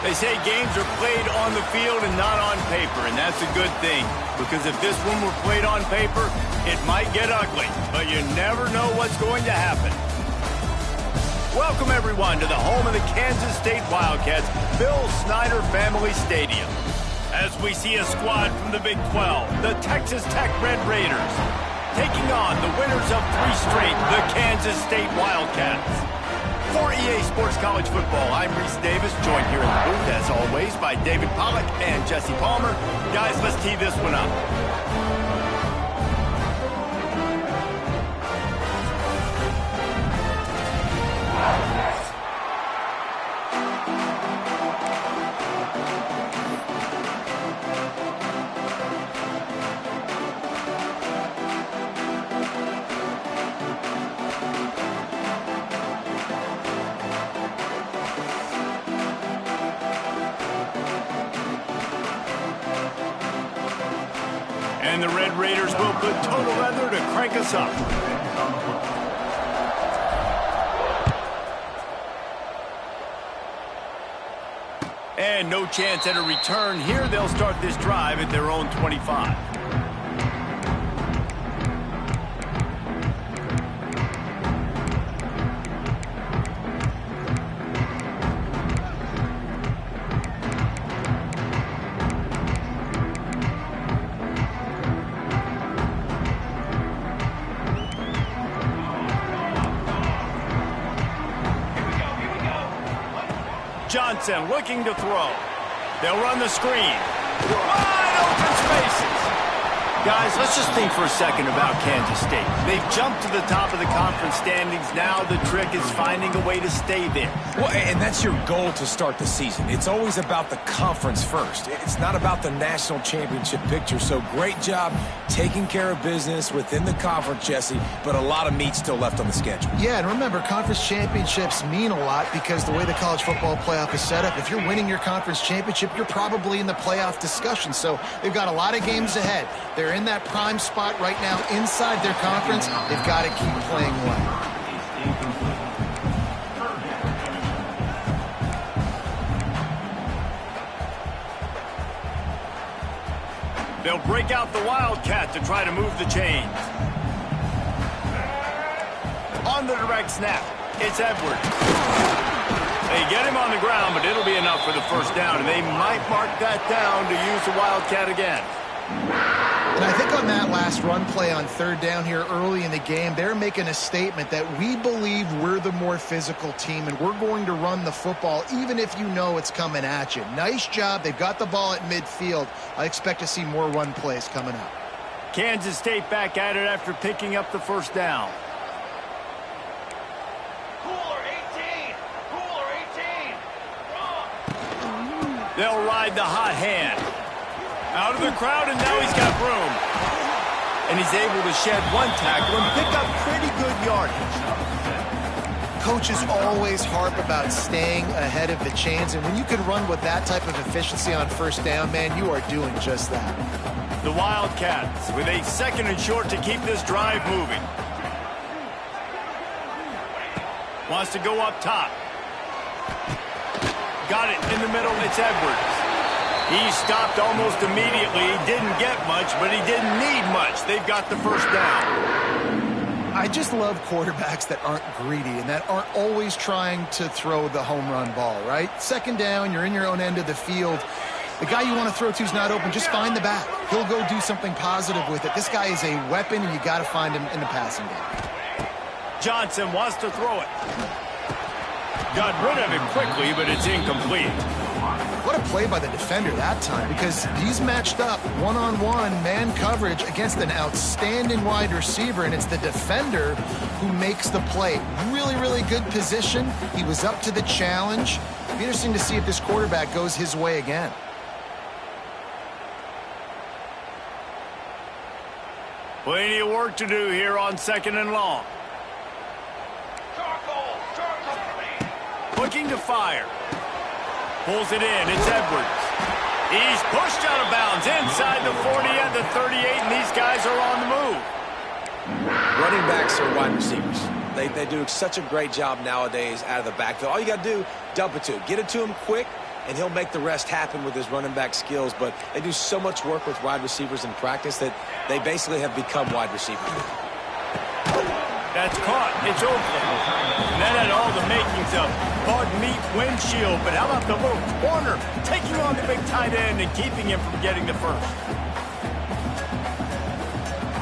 They say games are played on the field and not on paper, and that's a good thing. Because if this one were played on paper, it might get ugly. But you never know what's going to happen. Welcome, everyone, to the home of the Kansas State Wildcats, Bill Snyder Family Stadium. As we see a squad from the Big 12, the Texas Tech Red Raiders, taking on the winners of 3 straight, the Kansas State Wildcats. For EA Sports College Football, I'm Reese Davis, joined here in the booth, as always, by David Pollack and Jesse Palmer. Guys, let's tee this one up. And the Red Raiders will put total leather to crank us up. And no chance at a return here. They'll start this drive at their own 25. Johnson looking to throw. They'll run the screen. Wide open spaces. Guys, let's just think for a second about Kansas State. They've jumped to the top of the conference standings. Now the trick is finding a way to stay there. Well, and that's your goal to start the season. It's always about the conference first. It's not about the national championship picture. So great job taking care of business within the conference, Jesse, but a lot of meat still left on the schedule. Yeah, and remember, conference championships mean a lot because the way the college football playoff is set up, if you're winning your conference championship, you're probably in the playoff discussion. So they've got a lot of games ahead. They're in that prime spot right now inside their conference. They've got to keep playing well. They'll break out the Wildcat to try to move the chains. On the direct snap, it's Edwards. They get him on the ground, but it'll be enough for the first down, and they might mark that down to use the Wildcat again. And I think on that last run play on 3rd down here early in the game, they're making a statement that we believe we're the more physical team and we're going to run the football even if you know it's coming at you. Nice job. They've got the ball at midfield. I expect to see more run plays coming up. Kansas State back at it after picking up the first down. Cooler 18! Cooler 18! Run! They'll ride the hot hand. Out of the crowd, and now he's got room. And he's able to shed one tackle and pick up pretty good yardage. Coaches always harp about staying ahead of the chains, and when you can run with that type of efficiency on 1st down, man, you are doing just that. The Wildcats with a 2nd and short to keep this drive moving. Wants to go up top. Got it in the middle. It's Edwards. He stopped almost immediately. He didn't get much, but he didn't need much. They've got the first down. I just love quarterbacks that aren't greedy and that aren't always trying to throw the home run ball, right? 2nd down, you're in your own end of the field. The guy you want to throw to is not open. Just find the back. He'll go do something positive with it. This guy is a weapon, and you got to find him in the passing game. Johnson wants to throw it. Got rid of it quickly, but it's incomplete. What a play by the defender that time, because he's matched up one-on-one man coverage against an outstanding wide receiver, and it's the defender who makes the play. Really, really good position. He was up to the challenge. It'll be interesting to see if this quarterback goes his way again. Plenty of work to do here on 2nd and long. Charcoal! Looking to fire. Pulls it in. It's Edwards. He's pushed out of bounds inside the 40 and the 38, and these guys are on the move. Running backs are wide receivers. They do such a great job nowadays out of the backfield. All you got to do, dump it to him. Get it to him quick, and he'll make the rest happen with his running back skills. But they do so much work with wide receivers in practice that they basically have become wide receivers. That's caught. It's Oakland. And that had all the makings of bug meat windshield. But how about the little corner taking on the big tight end and keeping him from getting the first?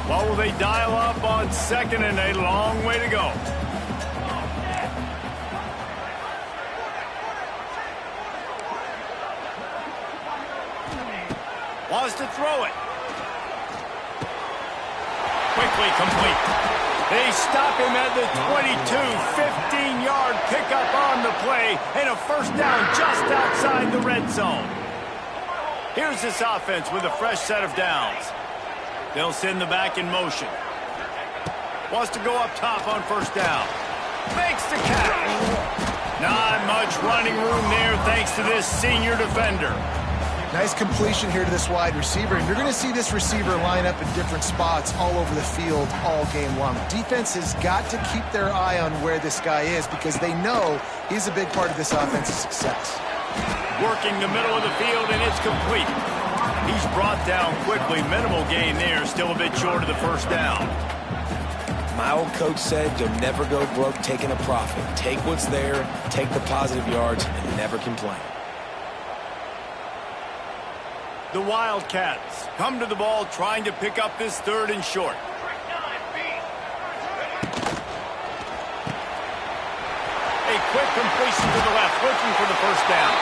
What will they dial up on second and a long way to go? Wants to throw it. Quickly complete. They stop him at the 22, 15-yard pickup on the play, and a first down just outside the red zone. Here's this offense with a fresh set of downs. They'll send the back in motion. Wants to go up top on first down. Makes the catch. Not much running room there thanks to this senior defender. Nice completion here to this wide receiver, and you're going to see this receiver line up in different spots all over the field all game long. Defense has got to keep their eye on where this guy is because they know he's a big part of this offense's success. Working the middle of the field, and it's complete. He's brought down quickly. Minimal gain there, still a bit short of the first down. My old coach said you'll never go broke taking a profit. Take what's there, take the positive yards, and never complain. The Wildcats come to the ball trying to pick up this third and short. A quick completion to the left, looking for the first down.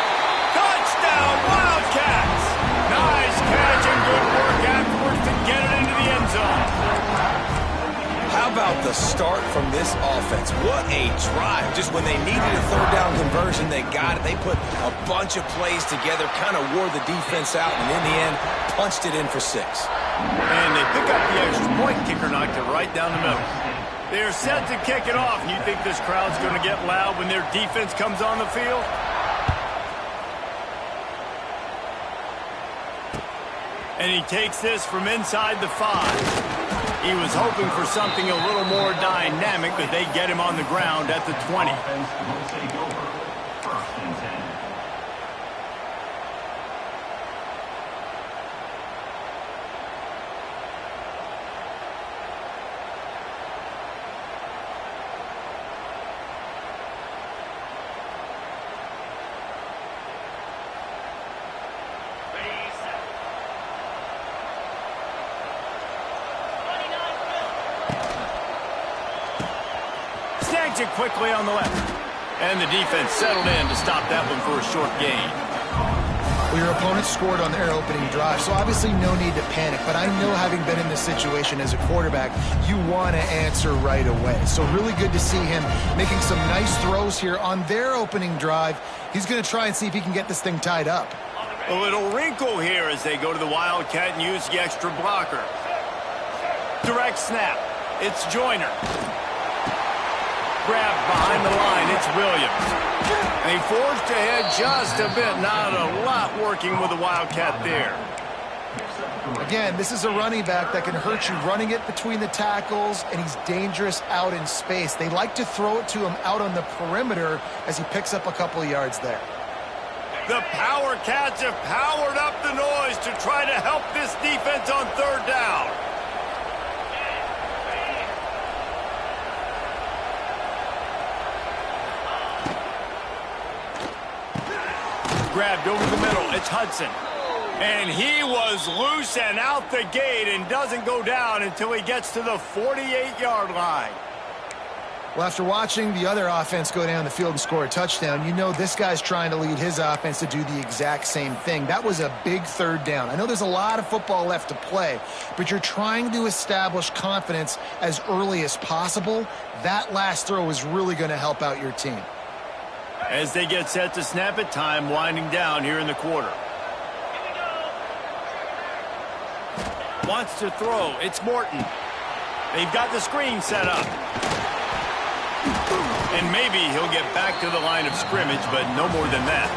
Touchdown, Wildcats! Nice catch and good work afterwards to get it into the end zone. How about the start from this offense? What a drive. Just when they needed a third down conversion, they got it. They put a bunch of plays together, kind of wore the defense out, and in the end, punched it in for 6. And they pick up the extra point. Kicker knocked it right down the middle. They're set to kick it off. And you think this crowd's going to get loud when their defense comes on the field? And he takes this from inside the 5. He was hoping for something a little more dynamic, but they get him on the ground at the 20. It quickly on the left. And the defense settled in to stop that one for a short gain. Well, your opponent scored on their opening drive, so obviously no need to panic. But I know, having been in this situation as a quarterback, you want to answer right away. So really good to see him making some nice throws here on their opening drive. He's going to try and see if he can get this thing tied up. A little wrinkle here as they go to the Wildcat and use the extra blocker. Direct snap. It's Joyner. Grabbed behind the line, it's Williams. And he forged ahead just a bit. Not a lot working with the Wildcat there. Again, this is a running back that can hurt you running it between the tackles, and he's dangerous out in space. They like to throw it to him out on the perimeter as he picks up a couple of yards there. The Power Cats have powered up the noise to try to help this defense on third down. Grabbed over the middle. It's Hudson. And he was loose and out the gate and doesn't go down until he gets to the 48-yard line. Well, after watching the other offense go down the field and score a touchdown, you know this guy's trying to lead his offense to do the exact same thing. That was a big third down. I know there's a lot of football left to play, but you're trying to establish confidence as early as possible. That last throw is really going to help out your team. As they get set to snap it, time winding down here in the quarter. Wants to throw. It's Morton. They've got the screen set up. And maybe he'll get back to the line of scrimmage, but no more than that.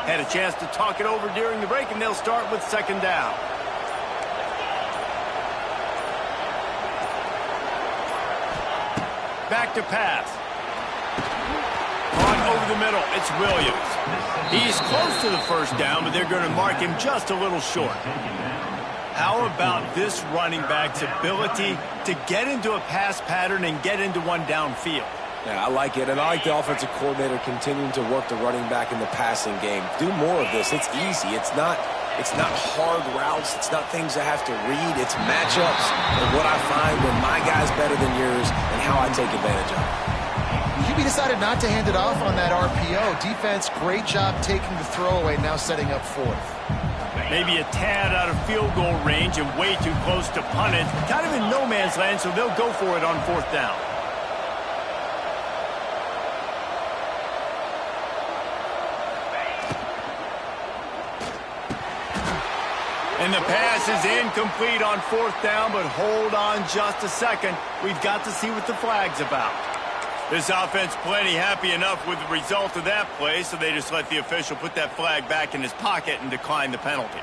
Had a chance to talk it over during the break, and they'll start with second down. Back to pass. On over the middle, it's Williams. He's close to the first down, but they're going to mark him just a little short. How about this running back's ability to get into a pass pattern and get into one downfield? Yeah, I like it, and I like the offensive coordinator continuing to work the running back in the passing game. Do more of this. It's easy. It's not hard routes. It's not things I have to read. It's matchups and what I find when my guy's better than yours and how I take advantage of it. QB decided not to hand it off on that RPO. Defense, great job taking the throwaway, now setting up fourth. Maybe a tad out of field goal range and way too close to punt it. Kind of in no man's land, so they'll go for it on fourth down. And the pass is incomplete on fourth down, but hold on just a second. We've got to see what the flag's about. This offense plenty happy enough with the result of that play, so they just let the official put that flag back in his pocket and decline the penalty.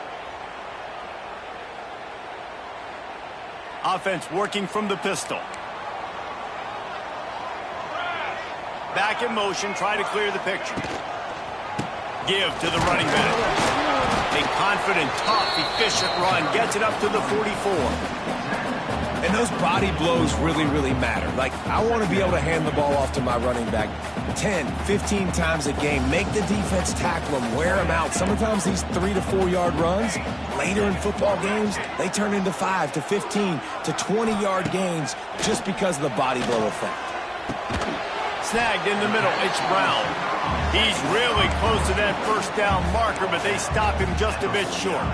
Offense working from the pistol. Back in motion, try to clear the picture. Give to the running back. A confident, tough, efficient run gets it up to the 44. And those body blows really, really matter. Like, I want to be able to hand the ball off to my running back 10, 15 times a game. Make the defense tackle him, wear him out. Sometimes these 3 to 4 yard runs, later in football games, they turn into 5 to 15 to 20 yard gains just because of the body blow effect. Snagged in the middle, it's Brown. He's really close to that first down marker, but they stop him just a bit short.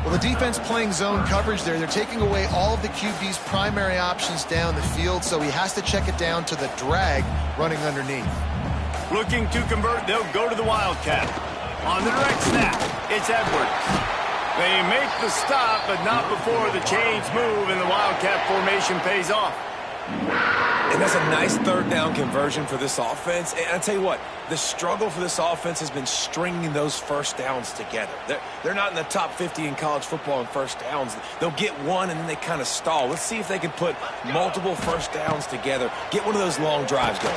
Well, the defense playing zone coverage there. They're taking away all of the QB's primary options down the field, so he has to check it down to the drag running underneath. Looking to convert, they'll go to the Wildcat. On the direct snap, it's Edwards. They make the stop, but not before the chains move and the Wildcat formation pays off. And that's a nice third down conversion for this offense. And I tell you what, the struggle for this offense has been stringing those first downs together. They're not in the top 50 in college football in first downs. They'll get one and then they kind of stall. Let's see if they can put multiple first downs together. Get one of those long drives going.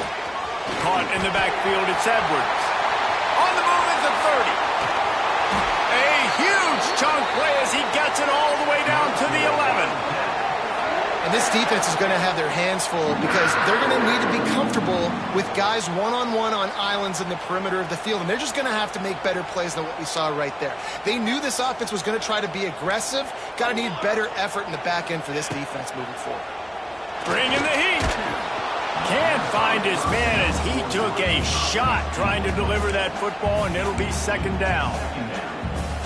Caught in the backfield, it's Edwards. On the move is the 30. A huge chunk play as he gets it all the way down to the 11. And this defense is going to have their hands full because they're going to need to be comfortable with guys one-on-one on islands in the perimeter of the field. And they're just going to have to make better plays than what we saw right there. They knew this offense was going to try to be aggressive. Got to need better effort in the back end for this defense moving forward. Bring in the heat. Can't find his man as he took a shot trying to deliver that football, and it'll be second down.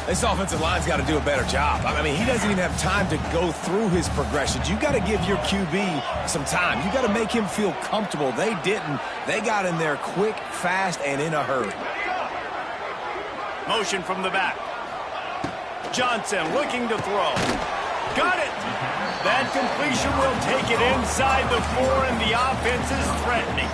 This offensive line's got to do a better job. I mean, he doesn't even have time to go through his progressions. You got to give your QB some time. You got to make him feel comfortable. They didn't. They got in there quick, fast, and in a hurry. Motion from the back. Johnson looking to throw. Got it. That completion will take it inside the 4, and the offense is threatening.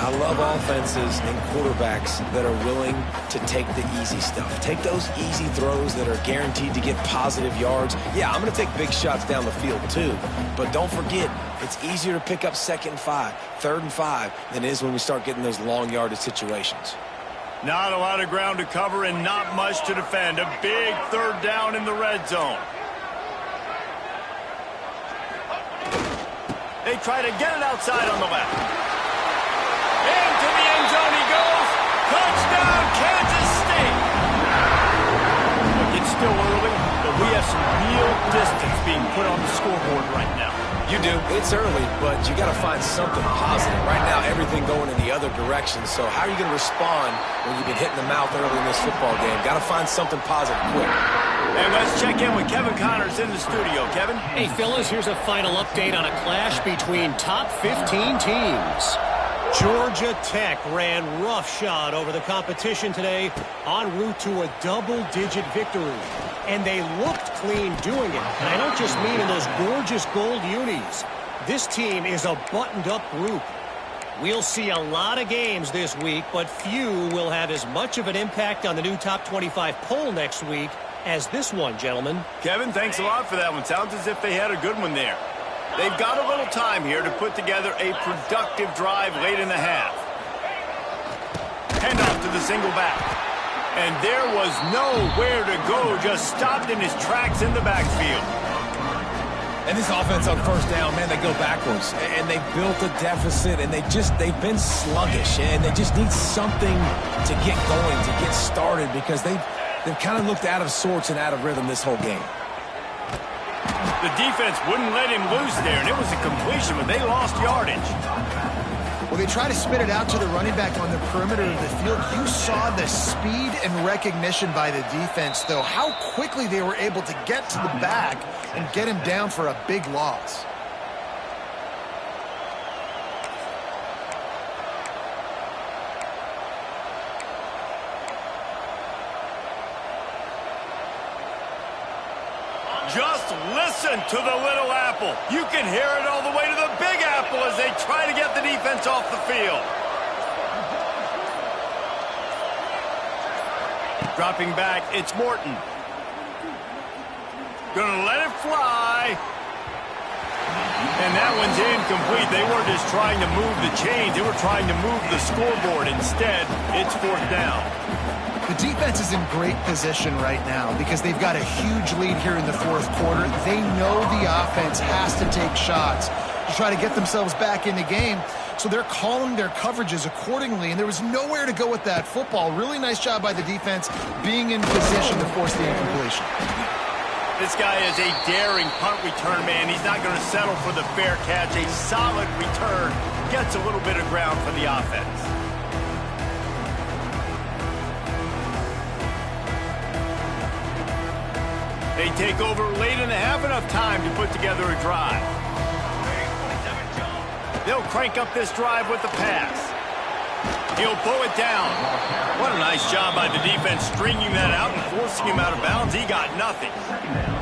I love offenses and quarterbacks that are willing to take the easy stuff. Take those easy throws that are guaranteed to get positive yards. Yeah, I'm going to take big shots down the field too. But don't forget, it's easier to pick up 2nd and 5, 3rd and 5 than it is when we start getting those long yardage situations. Not a lot of ground to cover and not much to defend. A big third down in the red zone. They try to get it outside on the left. Into the end zone he goes. Touchdown, Kansas State. Look, it's still early, but we have some real distance being put on the scoreboard right now. You do. It's early, but you got to find something positive. Right now, everything going in the other direction. So how are you going to respond when you've been hit in the mouth early in this football game? Got to find something positive quick. And let's check in with Kevin Connors in the studio. Kevin? Hey, fellas, here's a final update on a clash between top 15 teams. Georgia Tech ran roughshod over the competition today en route to a double-digit victory. And they looked clean doing it. And I don't just mean in those gorgeous gold unis. This team is a buttoned-up group. We'll see a lot of games this week, but few will have as much of an impact on the new top 25 poll next week as this one, gentlemen. Kevin, thanks a lot for that one. Sounds as if they had a good one there. They've got a little time here to put together a productive drive late in the half. Handoff to the single back. And there was nowhere to go, just stopped in his tracks in the backfield. And this offense on first down, man, they go backwards. And they built a deficit, and they've been sluggish. And they just need something to get going, to get started, because they've kind of looked out of sorts and out of rhythm this whole game. The defense wouldn't let him loose there, and it was a completion, but they lost yardage. Well, they try to spit it out to the running back on the perimeter of the field. You saw the speed and recognition by the defense, though, how quickly they were able to get to the back and get him down for a big loss. Just listen to the little apple. You can hear it all the way to the big apple as they try to get the defense off the field. Dropping back, it's Morton. Gonna let it fly. And that one's incomplete. They weren't just trying to move the chains. They were trying to move the scoreboard. Instead, it's fourth down. The defense is in great position right now because they've got a huge lead here in the fourth quarter. They know the offense has to take shots to try to get themselves back in the game. So they're calling their coverages accordingly, and there was nowhere to go with that football. Really nice job by the defense being in position to force the incompletion. This guy is a daring punt return man. He's not going to settle for the fair catch. A solid return gets a little bit of ground for the offense. They take over late in the half, enough time to put together a drive. They'll crank up this drive with the pass. He'll pull it down. What a nice job by the defense stringing that out and forcing him out of bounds. He got nothing.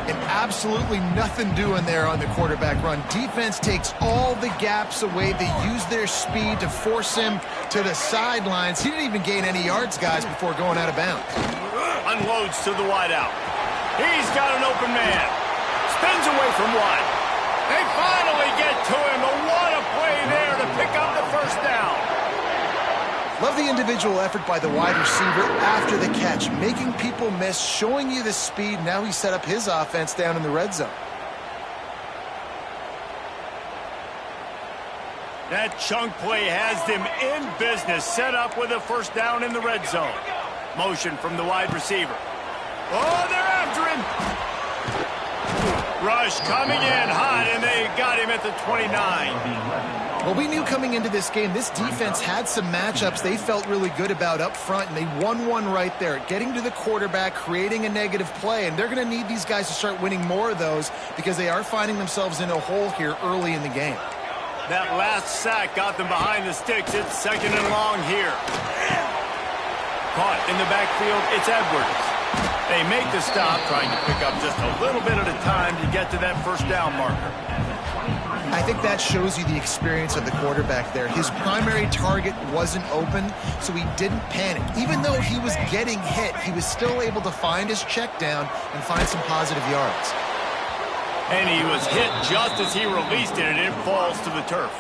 And absolutely nothing doing there on the quarterback run. Defense takes all the gaps away. They use their speed to force him to the sidelines. He didn't even gain any yards, guys, before going out of bounds. Unloads to the wideout. He's got an open man. Spins away from one. They finally get to him. But what a play there to pick up the first down. Love the individual effort by the wide receiver after the catch, making people miss, showing you the speed. Now he set up his offense down in the red zone. That chunk play has them in business, set up with a first down in the red zone. Motion from the wide receiver. Oh, they're after him. Rush coming in hot, and they got him at the 29. Well, we knew coming into this game, this defense had some matchups they felt really good about up front, and they won one right there, getting to the quarterback, creating a negative play, and they're going to need these guys to start winning more of those because they are finding themselves in a hole here early in the game. That last sack got them behind the sticks. It's second and long here. Caught in the backfield, it's Edwards. They make the stop, trying to pick up just a little bit at a time to get to that first down marker. I think that shows you the experience of the quarterback there. His primary target wasn't open, so he didn't panic. Even though he was getting hit, he was still able to find his check down and find some positive yards. And he was hit just as he released it, and it falls to the turf.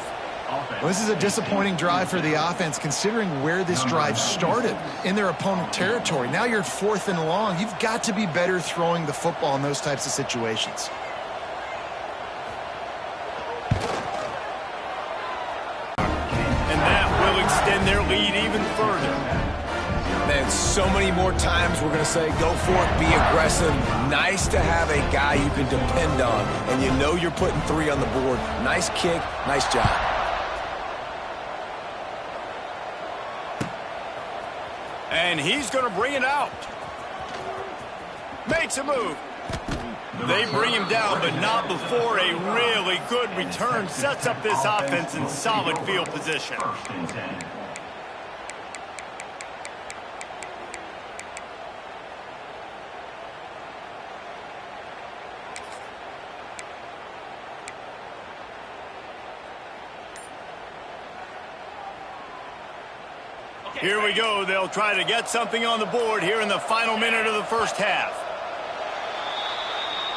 Well, this is a disappointing drive for the offense, considering where this drive started in their opponent territory. Now you're fourth and long. You've got to be better throwing the football in those types of situations. And that will extend their lead even further. Man, so many more times we're going to say, go for it, be aggressive. Nice to have a guy you can depend on, and you know you're putting three on the board. Nice kick, nice job. And he's going to bring it out. Makes a move. They bring him down, but not before a really good return. Sets up this offense in solid field position. Here we go. They'll try to get something on the board here in the final minute of the first half.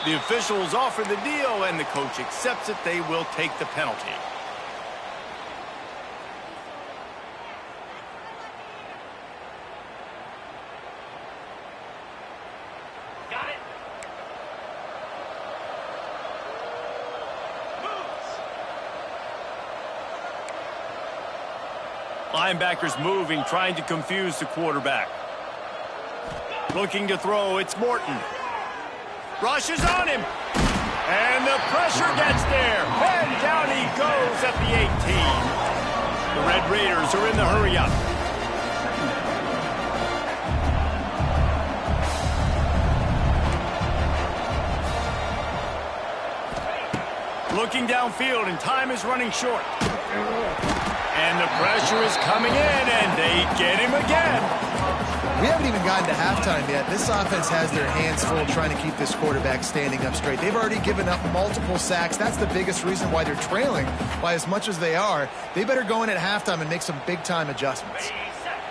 The officials offer the deal, and the coach accepts it. They will take the penalty. Got it. Linebackers moving, trying to confuse the quarterback. Looking to throw, it's Morton. Rushes on him. And the pressure gets there. And down he goes at the 18. The Red Raiders are in the hurry-up. Looking downfield, and time is running short. And the pressure is coming in, and they get him again. We haven't even gotten to halftime yet. This offense has their hands full trying to keep this quarterback standing up straight. They've already given up multiple sacks. That's the biggest reason why they're trailing by as much as they are. They better go in at halftime and make some big-time adjustments.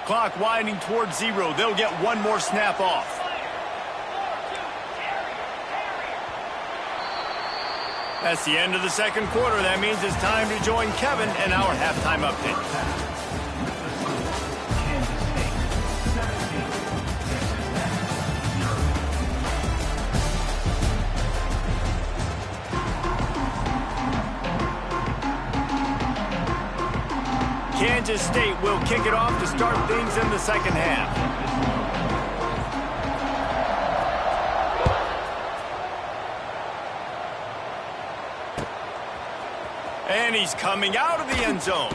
Clock winding towards 0. They'll get one more snap off. That's the end of the second quarter. That means it's time to join Kevin and our halftime update. Kansas State will kick it off to start things in the second half. And he's coming out of the end zone.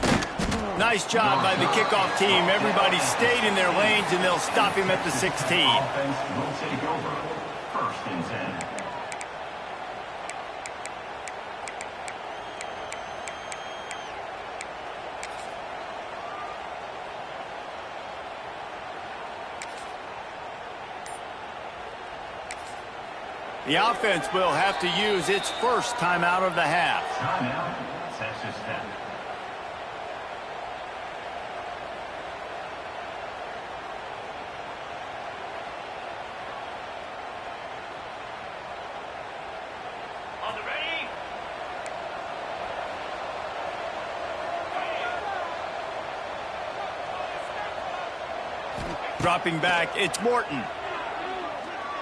Nice job by the kickoff team. Everybody stayed in their lanes, and they'll stop him at the 16. Offense will take over. 1st and 10. The offense will have to use its first timeout of the half. Timeout, Texas Tech. On the ready. Dropping back, it's Morton.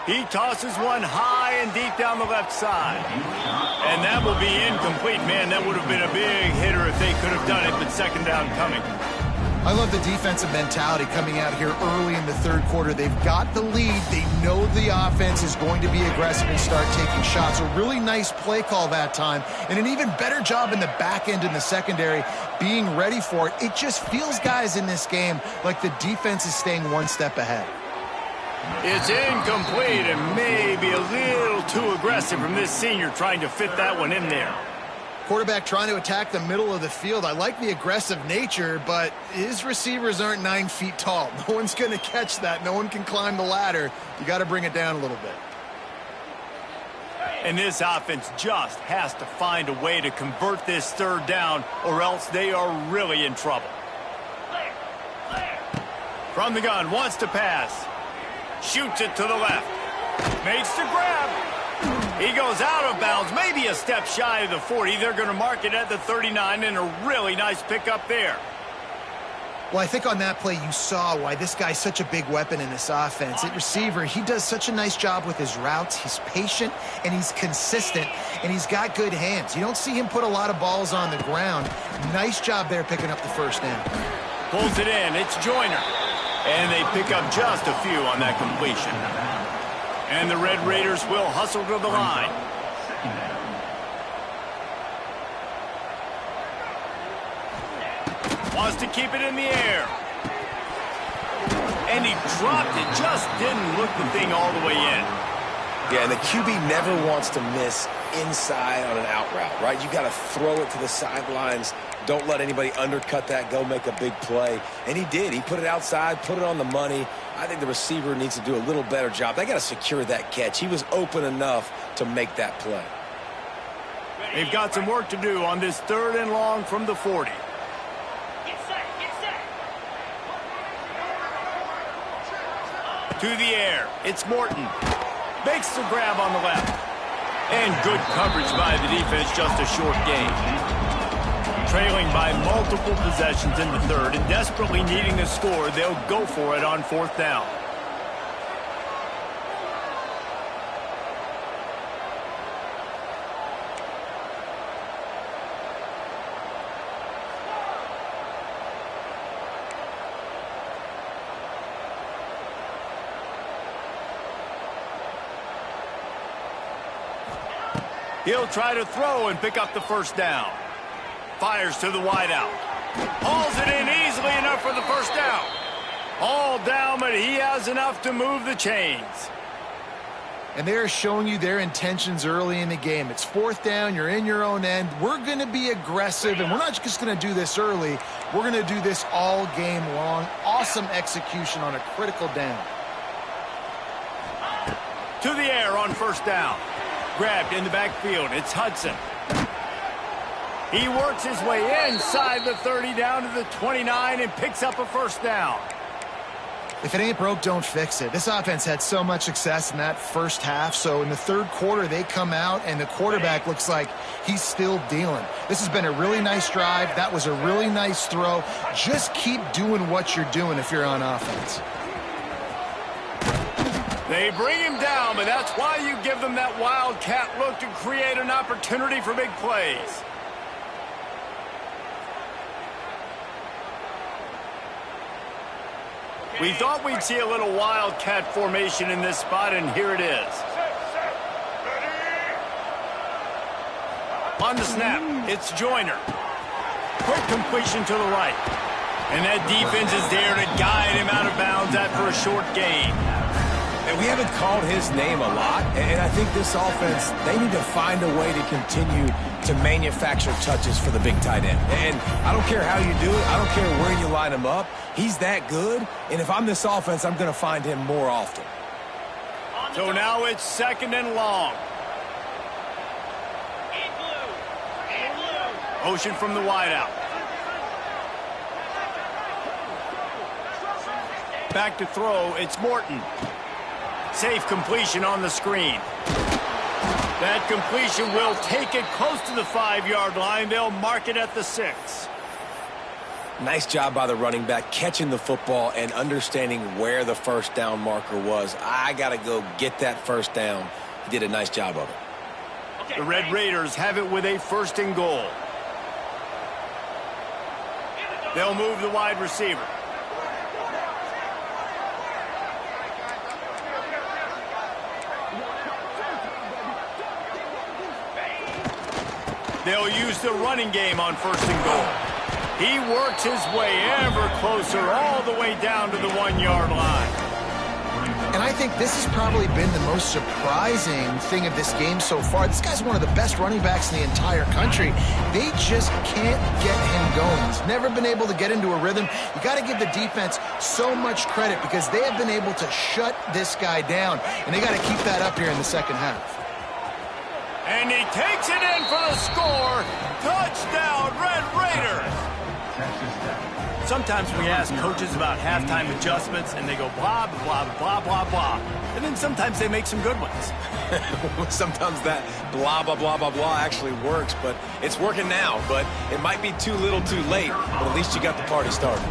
He tosses one high and deep down the left side. And that will be incomplete. Man, that would have been a big hitter if they could have done it, but second down coming. I love the defensive mentality coming out here early in the third quarter. They've got the lead. They know the offense is going to be aggressive and start taking shots. A really nice play call that time, and an even better job in the back end in the secondary being ready for it. It just feels, guys, in this game like the defense is staying one step ahead. It's incomplete and maybe a little too aggressive from this senior trying to fit that one in there. Quarterback trying to attack the middle of the field. I like the aggressive nature, but his receivers aren't 9 feet tall. No one's going to catch that. No one can climb the ladder. You got to bring it down a little bit. And this offense just has to find a way to convert this third down, or else they are really in trouble. From the gun, wants to pass. Shoots it to the left. Makes the grab. He goes out of bounds, maybe a step shy of the 40. They're going to mark it at the 39, and a really nice pickup there. Well, I think on that play you saw why this guy's such a big weapon in this offense. At receiver, he does such a nice job with his routes. He's patient, and he's consistent, and he's got good hands. You don't see him put a lot of balls on the ground. Nice job there picking up the first down. Pulls it in. It's Joyner. And they pick up just a few on that completion. And the Red Raiders will hustle to the line. Wants to keep it in the air. And he dropped it. Just didn't look the thing all the way in. Yeah, and the QB never wants to miss inside on an out route, right? You got to throw it to the sidelines. Don't let anybody undercut that, go make a big play. And he did. He put it outside, put it on the money. I think the receiver needs to do a little better job. They got to secure that catch. He was open enough to make that play. They've got some work to do on this 3rd and long from the 40. Get set, get set. To the air. It's Morton. Makes the grab on the left. And good coverage by the defense, just a short gain. Trailing by multiple possessions in the third and desperately needing a score, they'll go for it on fourth down. He'll try to throw and pick up the first down. Fires to the wideout. Hauls it in easily enough for the first down. All down, but he has enough to move the chains. And they're showing you their intentions early in the game. It's fourth down. You're in your own end. We're going to be aggressive, and we're not just going to do this early. We're going to do this all game long. Awesome execution on a critical down. To the air on first down. Grabbed in the backfield. It's Hudson. He works his way inside the 30 down to the 29 and picks up a first down. If it ain't broke, don't fix it. This offense had so much success in that first half, so in the third quarter they come out and the quarterback looks like he's still dealing. This has been a really nice drive. That was a really nice throw. Just keep doing what you're doing if you're on offense. They bring him down, but that's why you give them that wildcat look to create an opportunity for big plays. We thought we'd see a little wildcat formation in this spot, and here it is. On the snap, it's Joyner. Quick completion to the right. And that defense is there to guide him out of bounds after a short gain. And we haven't called his name a lot, and I think this offense, they need to find a way to continue to manufacture touches for the big tight end. And I don't care how you do it. I don't care where you line him up. He's that good, and if I'm this offense, I'm going to find him more often. So now it's second and long. Motion from the wideout. Back to throw, it's Morton. Safe completion on the screen. That completion will take it close to the 5-yard line. They'll mark it at the 6. Nice job by the running back catching the football and understanding where the first down marker was. I got to go get that first down. He did a nice job of it. The Red Raiders have it with a first and goal. They'll move the wide receiver. They'll use the running game on first and goal. He works his way ever closer all the way down to the 1-yard line. And I think this has probably been the most surprising thing of this game so far. This guy's one of the best running backs in the entire country. They just can't get him going. He's never been able to get into a rhythm. You got to give the defense so much credit because they have been able to shut this guy down. And they got to keep that up here in the second half. And he takes it in for the score. Touchdown, Red Raiders. Sometimes we ask coaches about halftime adjustments, and they go blah, blah, blah, blah, blah. And then sometimes they make some good ones. Sometimes that blah, blah, blah, blah, blah actually works, but it's working now. But it might be too little too late, but at least you got the party started.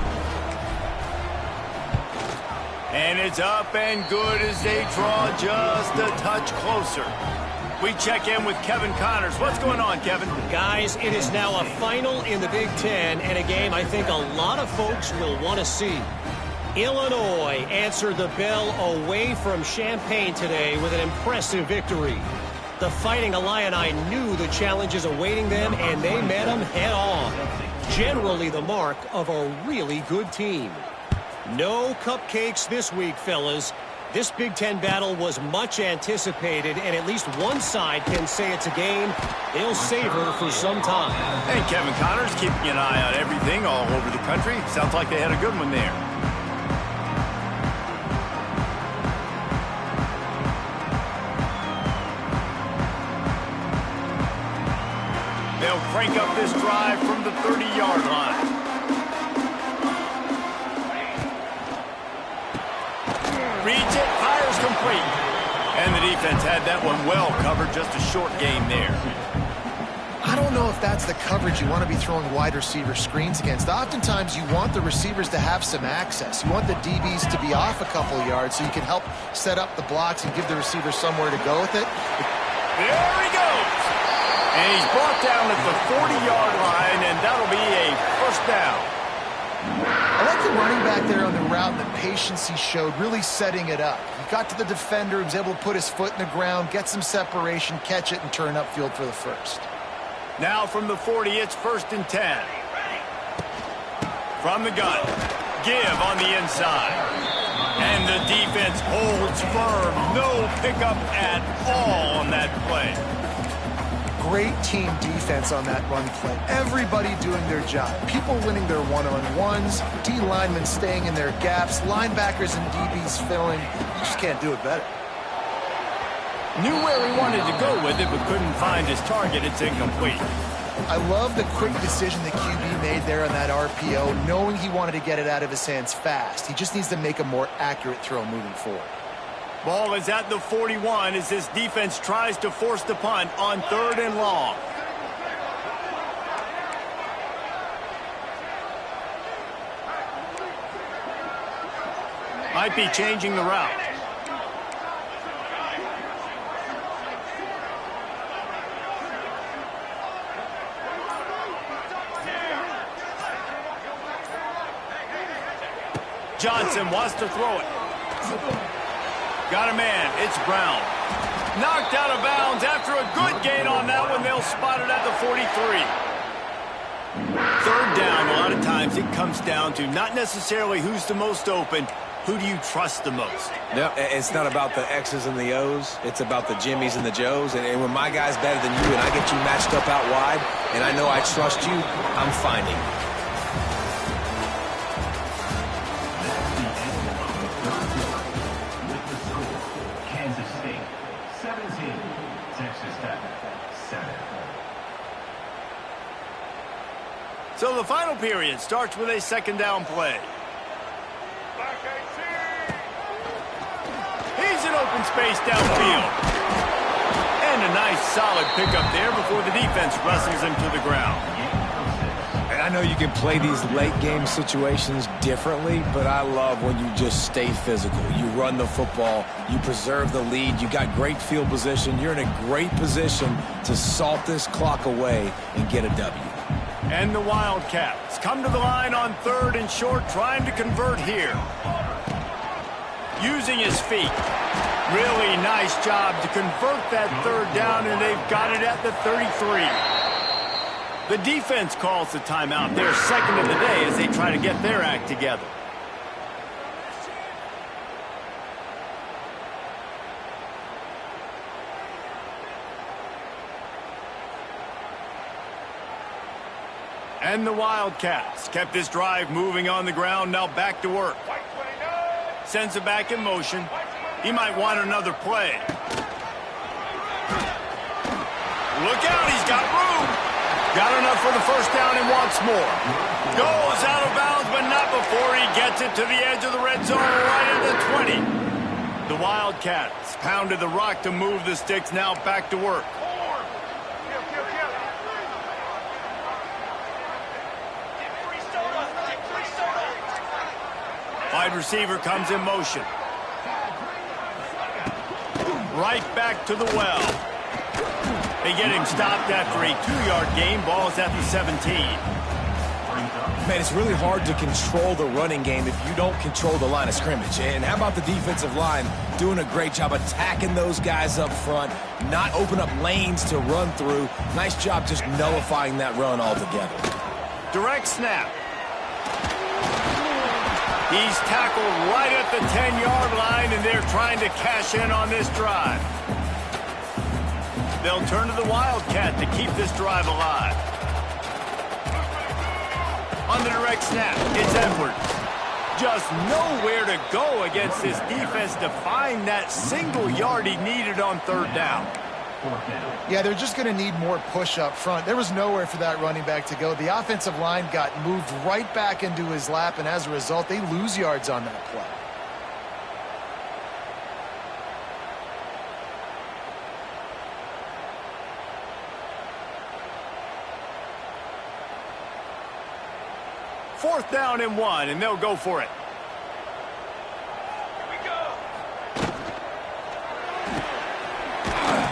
And it's up and good as they draw just a touch closer. We check in with Kevin Connors. What's going on, Kevin? Guys, it is now a final in the Big Ten and a game I think a lot of folks will want to see. Illinois answered the bell away from Champaign today with an impressive victory. The Fighting Illini knew the challenges awaiting them, and they met them head on. Generally the mark of a really good team. No cupcakes this week, fellas. This Big Ten battle was much anticipated, and at least one side can say it's a game they'll savor for some time. And Kevin Connors keeping an eye on everything all over the country. Sounds like they had a good one there. They'll crank up this drive from the 30-yard line. Reach it. complete. And the defense had that one well covered, just a short game there. I don't know if that's the coverage you want to be throwing wide receiver screens against. Oftentimes, you want the receivers to have some access. You want the DBs to be off a couple of yards so you can help set up the blocks and give the receiver somewhere to go with it. There he goes. And he's brought down at the 40-yard line, and that'll be a first down. I like the running back there on the route and the patience he showed, really setting it up. He got to the defender, he was able to put his foot in the ground, get some separation, catch it, and turn upfield for the first. Now from the 40, it's 1st and 10. From the gun, give on the inside. And the defense holds firm. No pickup at all on that play. Great team defense on that run play. Everybody doing their job. People winning their one-on-ones, D linemen staying in their gaps, linebackers and DBs filling. You just can't do it better. Knew where he wanted to go with it, but couldn't find his target. It's incomplete. I love the quick decision the QB made there on that RPO, knowing he wanted to get it out of his hands fast. He just needs to make a more accurate throw moving forward. Ball is at the 41 as this defense tries to force the punt on 3rd and long. Might be changing the route. Johnson wants to throw it. Got a man. It's Brown. Knocked out of bounds after a good gain on that one. They'll spot it at the 43. 3rd down, a lot of times it comes down to not necessarily who's the most open. Who do you trust the most? No, it's not about the X's and the O's. It's about the Jimmys and the Joes. And when my guy's better than you and I get you matched up out wide and I know I trust you, I'm finding you. So the final period starts with a 2nd down play. He's in open space downfield. And a nice solid pickup there before the defense wrestles him to the ground. And I know you can play these late game situations differently, but I love when you just stay physical. You run the football, you preserve the lead, you got great field position, you're in a great position to salt this clock away and get a W. And the Wildcats come to the line on 3rd and short, trying to convert here. Using his feet. Really nice job to convert that 3rd down, and they've got it at the 33. The defense calls the timeout, their 2nd of the day, as they try to get their act together. And the Wildcats kept this drive moving on the ground, now back to work. Sends it back in motion. He might want another play. Look out, he's got room. Got enough for the first down and wants more. Goes out of bounds, but not before he gets it to the edge of the red zone right at the 20. The Wildcats pounded the rock to move the sticks, now back to work. Wide receiver comes in motion. Right back to the well. They get him stopped after a 2-yard gain. Ball's at the 17. Man, it's really hard to control the running game if you don't control the line of scrimmage. And how about the defensive line doing a great job attacking those guys up front, not open up lanes to run through. Nice job just nullifying that run altogether. Direct snap. He's tackled right at the 10-yard line, and they're trying to cash in on this drive. They'll turn to the Wildcat to keep this drive alive. On the direct snap, it's Edwards. Just nowhere to go against this defense to find that single yard he needed on 3rd down. Yeah, they're just going to need more push up front. There was nowhere for that running back to go. The offensive line got moved right back into his lap, and as a result, they lose yards on that play. 4th down and 1, and they'll go for it. Here we go.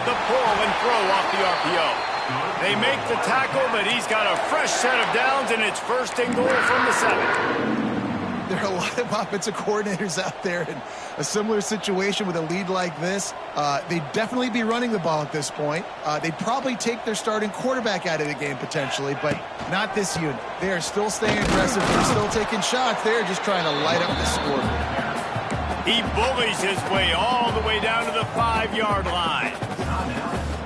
The pull and throw off the RPO. They make the tackle, but he's got a fresh set of downs, and it's 1st and goal from the 7. There are a lot of offensive coordinators out there in a similar situation with a lead like this. They'd definitely be running the ball at this point. They'd probably take their starting quarterback out of the game potentially, but not this unit. They are still staying aggressive. They're still taking shots. They're just trying to light up the scoreboard. He bullies his way all the way down to the 5-yard line.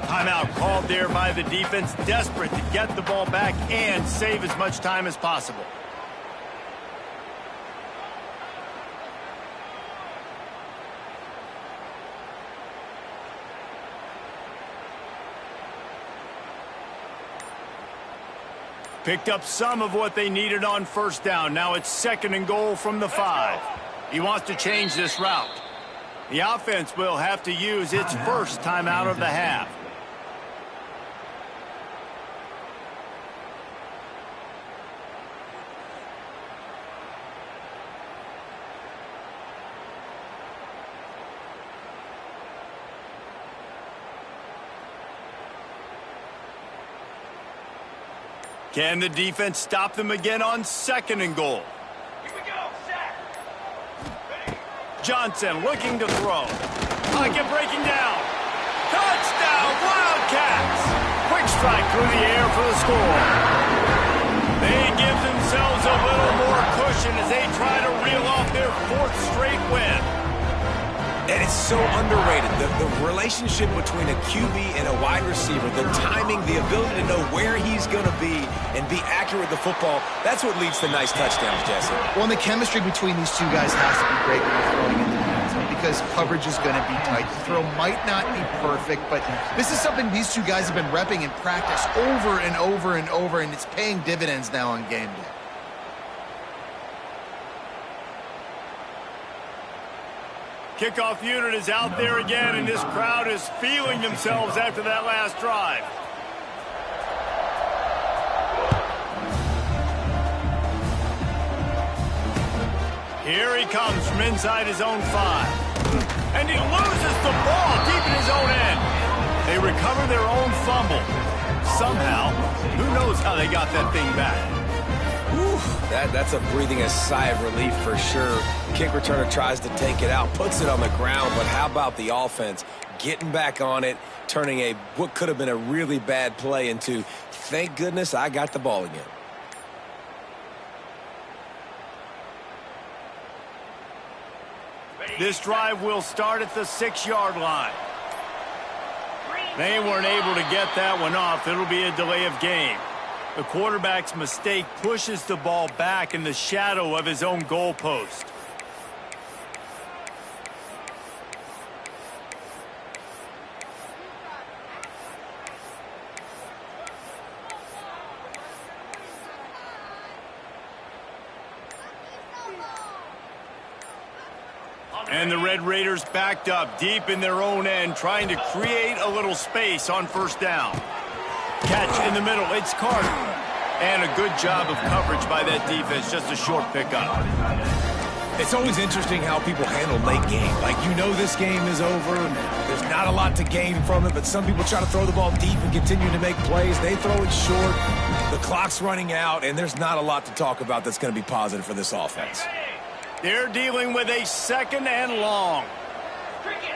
Timeout called there by the defense, desperate to get the ball back and save as much time as possible. Picked up some of what they needed on 1st down. Now it's 2nd and goal from the 5. He wants to change this route. The offense will have to use its 1st timeout of the half. Can the defense stop them again on 2nd and goal? Here we go. Set. Ready. Johnson looking to throw. Pocket breaking down. Touchdown, Wildcats! Quick strike through the air for the score. They give themselves a little more cushion as they try to reel off their 4th straight win. And it's so underrated. The relationship between a QB and a wide receiver, the timing, the ability to know where he's going to be and be accurate with the football, that's what leads to nice touchdowns, Jesse. Well, and the chemistry between these two guys has to be great when they're throwing in the pass because coverage is going to be tight. The throw might not be perfect, but this is something these two guys have been repping in practice over and over and over, and it's paying dividends now on game day. Kickoff unit is out there again, and this crowd is feeling themselves after that last drive. Here he comes from inside his own 5. And he loses the ball deep in his own end. They recover their own fumble. Somehow, who knows how they got that thing back. That's a breathing a sigh of relief for sure. Kick returner tries to take it out, puts it on the ground, but how about the offense getting back on it, turning what could have been a really bad play into, thank goodness I got the ball again. This drive will start at the 6-yard line. They weren't able to get that one off. It'll be a delay of game. The quarterback's mistake pushes the ball back in the shadow of his own goalpost. And the Red Raiders backed up deep in their own end, trying to create a little space on 1st down. Catch in the middle, it's Carter. And a good job of coverage by that defense, just a short pickup. It's always interesting how people handle late game. Like, you know this game is over, there's not a lot to gain from it, but some people try to throw the ball deep and continue to make plays. They throw it short, the clock's running out, and there's not a lot to talk about that's going to be positive for this offense. They're dealing with a 2nd and long. Cricket.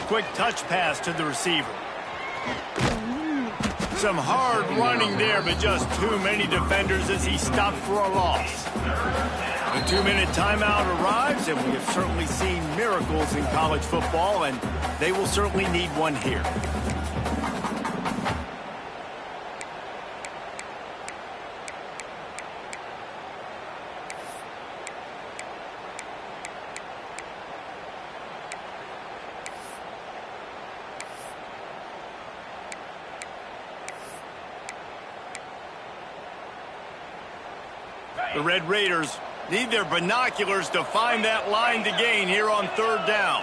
Quick touch pass to the receiver. Some hard running there, but just too many defenders as he stopped for a loss. The 2-minute timeout arrives, and we have certainly seen miracles in college football, and they will certainly need one here. The Red Raiders need their binoculars to find that line to gain here on 3rd down.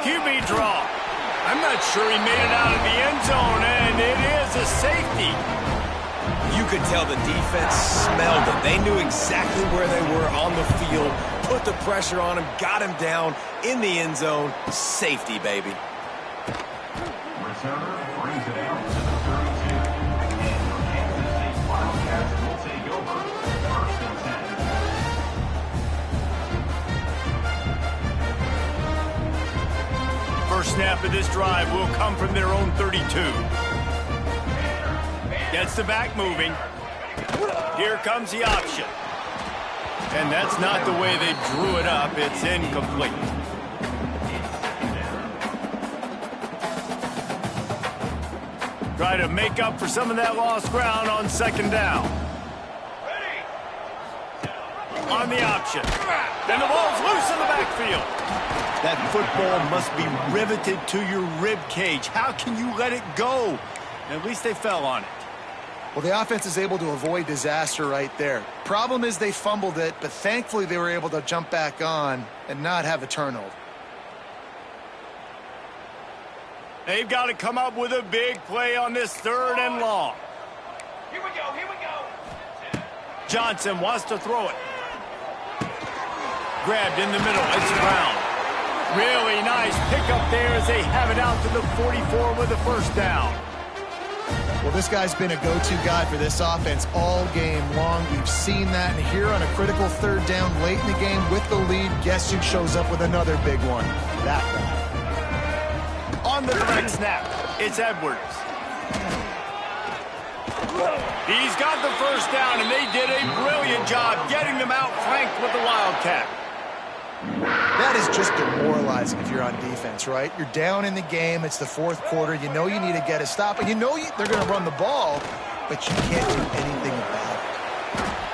QB draw. I'm not sure he made it out of the end zone, and it is a safety. You could tell the defense smelled it. They knew exactly where they were on the field, put the pressure on him, got him down in the end zone. Safety, baby. Returner brings it out to the 32. And the Kansas State Wildcats will take over. First and 10. First snap of this drive will come from their own 32. Gets the back moving. Here comes the option. And that's not the way they drew it up. It's incomplete. Try to make up for some of that lost ground on second down. On the option. Then the ball's loose in the backfield. That football must be riveted to your rib cage. How can you let it go? At least they fell on it. Well, the offense is able to avoid disaster right there. Problem is they fumbled it, but thankfully they were able to jump back on and not have a turnover. They've got to come up with a big play on this 3rd and long. Here we go, here we go. Johnson wants to throw it. Grabbed in the middle. It's Brown. Really nice pickup there as they have it out to the 44 with the first down. Well, this guy's been a go-to guy for this offense all game long. We've seen that, and here on a critical 3rd down late in the game with the lead, guess who shows up with another big one? That guy. On the direct snap, it's Edwards. He's got the first down, and they did a brilliant job getting them out flanked with the Wildcat. That is just demoralizing if you're on defense, right? You're down in the game. It's the 4th quarter. You know you need to get a stop, and you know they're going to run the ball, but you can't do anything about it.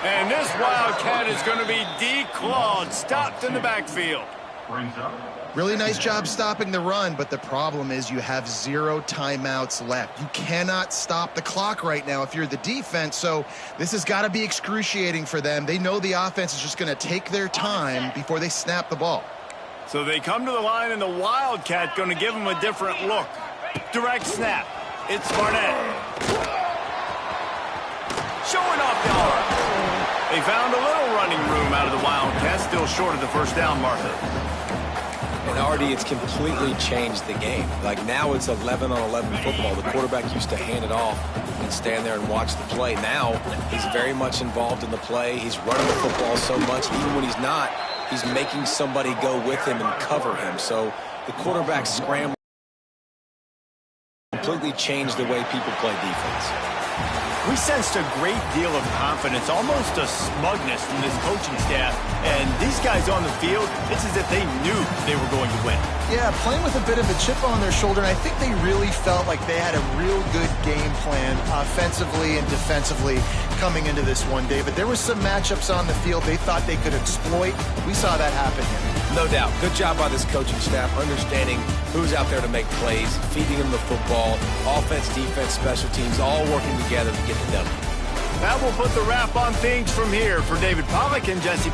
And this Wildcat is going to be declawed, stopped in the backfield. Brings up. Really nice job stopping the run, but the problem is you have 0 timeouts left. You cannot stop the clock right now if you're the defense, so this has got to be excruciating for them. They know the offense is just going to take their time before they snap the ball. So they come to the line, and the Wildcat going to give them a different look. Direct snap. It's Barnett. Showing off the arm. They found a little running room out of the Wildcats, still short of the first down marker. And Artie, it's completely changed the game. Like now it's 11-on-11 football. The quarterback used to hand it off and stand there and watch the play. Now he's very much involved in the play. He's running the football so much. Even when he's not, he's making somebody go with him and cover him. So the quarterback scramble completely changed the way people play defense. We sensed a great deal of confidence, almost a smugness from this coaching staff. And these guys on the field, it's as if they knew they were going to win. Yeah, playing with a bit of a chip on their shoulder, and I think they really felt like they had a real good game plan offensively and defensively coming into this one, David. There were some matchups on the field they thought they could exploit. We saw that happen here. No doubt. Good job by this coaching staff, understanding who's out there to make plays, feeding them the football, offense, defense, special teams, all working together to get the W. That will put the wrap on things from here. For David Pollack and Jesse